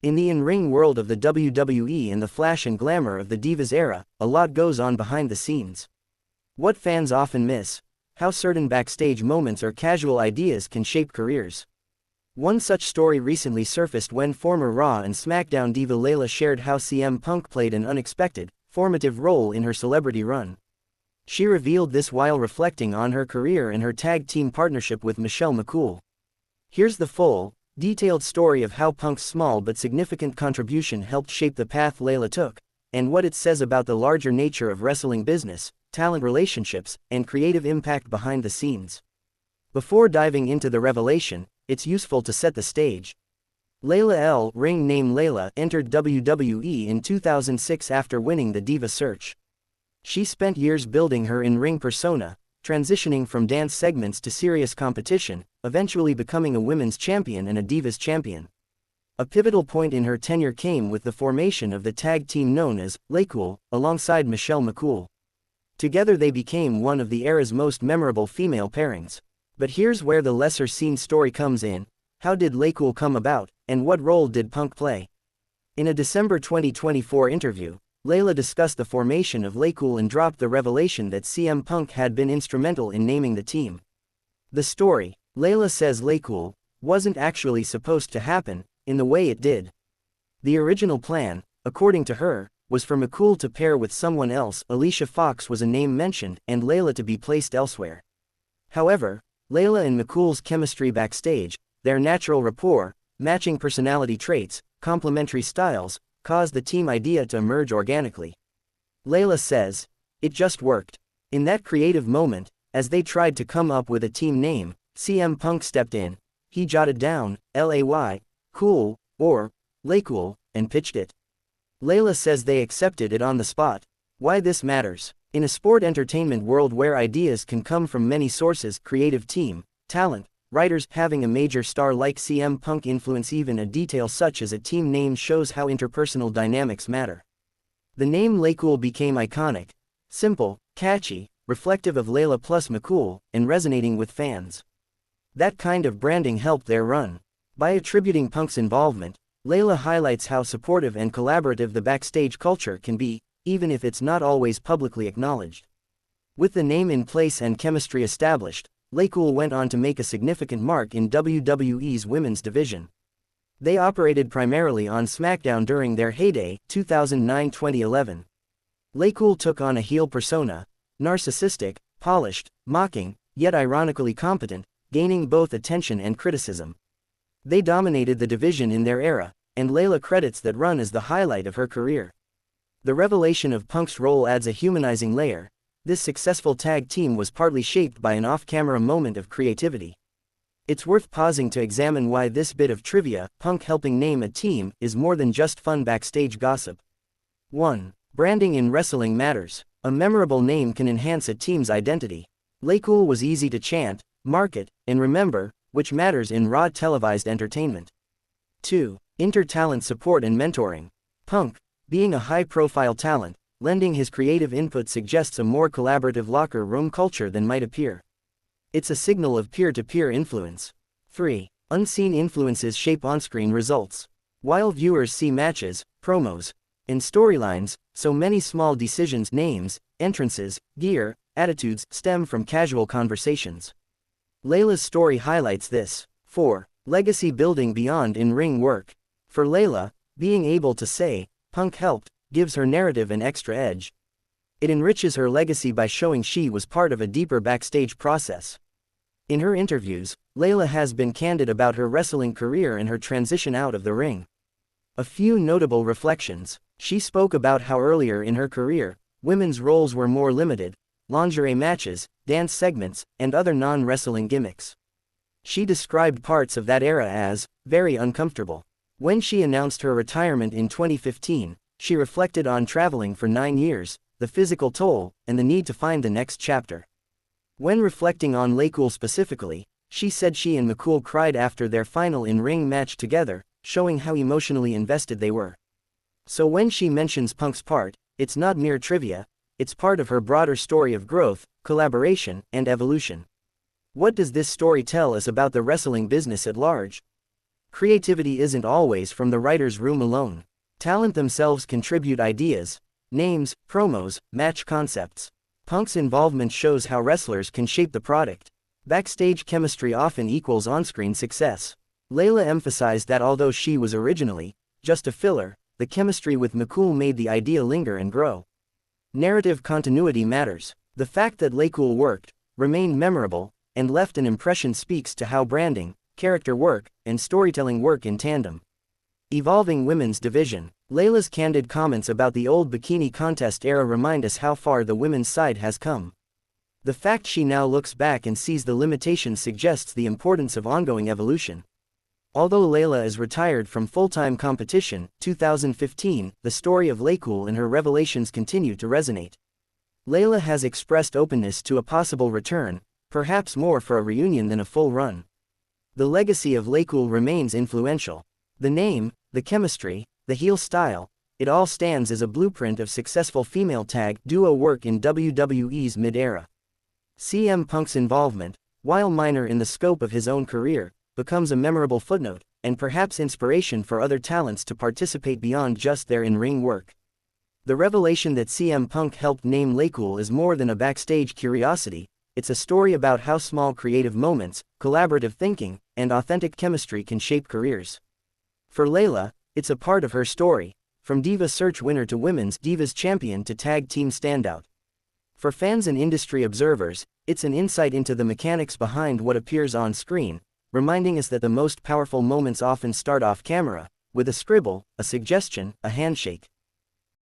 In the in-ring world of the WWE and the flash and glamour of the Divas era, a lot goes on behind the scenes. What fans often miss: how certain backstage moments or casual ideas can shape careers. One such story recently surfaced when former Raw and SmackDown diva Layla shared how CM Punk played an unexpected, formative role in her celebrity run. She revealed this while reflecting on her career and her tag team partnership with Michelle McCool. Here's the full, detailed story of how Punk's small but significant contribution helped shape the path Layla took, and what it says about the larger nature of wrestling business, talent relationships, and creative impact behind the scenes. Before diving into the revelation, it's useful to set the stage. Layla L. ring name Layla entered WWE in 2006 after winning the Diva search. She spent years building her in-ring persona, transitioning from dance segments to serious competition, eventually becoming a women's champion and a Divas champion. A pivotal point in her tenure came with the formation of the tag team known as LayCool, alongside Michelle McCool. Together they became one of the era's most memorable female pairings. But here's where the lesser-seen story comes in: how did LayCool come about, and what role did Punk play? In a December 2024 interview, Layla discussed the formation of LayCool and dropped the revelation that CM Punk had been instrumental in naming the team. The story: Layla says LayCool wasn't actually supposed to happen in the way it did. The original plan, according to her, was for McCool to pair with someone else. Alicia Fox was a name mentioned, and Layla to be placed elsewhere. However, Layla and McCool's chemistry backstage, their natural rapport, matching personality traits, complementary styles, caused the team idea to emerge organically. Layla says, "It just worked. In that creative moment, as they tried to come up with a team name, CM Punk stepped in. He jotted down Lay, cool, or LayCool, and pitched it." Layla says they accepted it on the spot. Why this matters: in a sport entertainment world where ideas can come from many sources, creative team, talent, writers, having a major star like CM Punk influence even a detail such as a team name shows how interpersonal dynamics matter. The name LayCool became iconic, simple, catchy, reflective of Layla plus McCool, and resonating with fans. That kind of branding helped their run. By attributing Punk's involvement, Layla highlights how supportive and collaborative the backstage culture can be, even if it's not always publicly acknowledged. With the name in place and chemistry established, LayCool went on to make a significant mark in WWE's women's division. They operated primarily on SmackDown during their heyday, 2009-2011. LayCool took on a heel persona, narcissistic, polished, mocking, yet ironically competent, gaining both attention and criticism. They dominated the division in their era, and Layla credits that run as the highlight of her career. The revelation of Punk's role adds a humanizing layer. This successful tag team was partly shaped by an off-camera moment of creativity. It's worth pausing to examine why this bit of trivia, Punk helping name a team, is more than just fun backstage gossip. 1. Branding in wrestling matters. A memorable name can enhance a team's identity. LayCool was easy to chant, market, and remember, which matters in raw televised entertainment. 2. Inter-talent support and mentoring. Punk, being a high-profile talent, lending his creative input suggests a more collaborative locker room culture than might appear. It's a signal of peer-to-peer influence. 3. Unseen influences shape on-screen results. While viewers see matches, promos, and storylines, so many small decisions, names, entrances, gear, attitudes, stem from casual conversations. Layla's story highlights this. 4. Legacy building beyond in-ring work. For Layla, being able to say, "Punk helped," gives her narrative an extra edge. It enriches her legacy by showing she was part of a deeper backstage process. In her interviews, Layla has been candid about her wrestling career and her transition out of the ring. A few notable reflections. She spoke about how earlier in her career, women's roles were more limited: lingerie matches, dance segments, and other non-wrestling gimmicks. She described parts of that era as very uncomfortable. When she announced her retirement in 2015, she reflected on traveling for 9 years, the physical toll, and the need to find the next chapter. When reflecting on LayCool specifically, she said she and McCool cried after their final in-ring match together, showing how emotionally invested they were. So when she mentions Punk's part, it's not mere trivia, it's part of her broader story of growth, collaboration, and evolution. What does this story tell us about the wrestling business at large? Creativity isn't always from the writer's room alone. Talent themselves contribute ideas, names, promos, match concepts. Punk's involvement shows how wrestlers can shape the product. Backstage chemistry often equals on-screen success. Layla emphasized that although she was originally just a filler, the chemistry with LayCool made the idea linger and grow. Narrative continuity matters. The fact that LayCool worked, remained memorable, and left an impression speaks to how branding, character work, and storytelling work in tandem. Evolving women's division. Layla's candid comments about the old bikini contest era remind us how far the women's side has come. The fact she now looks back and sees the limitations suggests the importance of ongoing evolution. Although Layla is retired from full-time competition, 2015, the story of LayCool and her revelations continue to resonate. Layla has expressed openness to a possible return, perhaps more for a reunion than a full run. The legacy of LayCool remains influential. The name, the chemistry, the heel style, it all stands as a blueprint of successful female tag duo work in WWE's mid-era. CM Punk's involvement, while minor in the scope of his own career, becomes a memorable footnote, and perhaps inspiration for other talents to participate beyond just their in-ring work. The revelation that CM Punk helped name LayCool is more than a backstage curiosity, it's a story about how small creative moments, collaborative thinking, and authentic chemistry can shape careers. For Layla, it's a part of her story, from Diva Search winner to Women's Divas champion to tag team standout. For fans and industry observers, it's an insight into the mechanics behind what appears on screen, reminding us that the most powerful moments often start off camera, with a scribble, a suggestion, a handshake.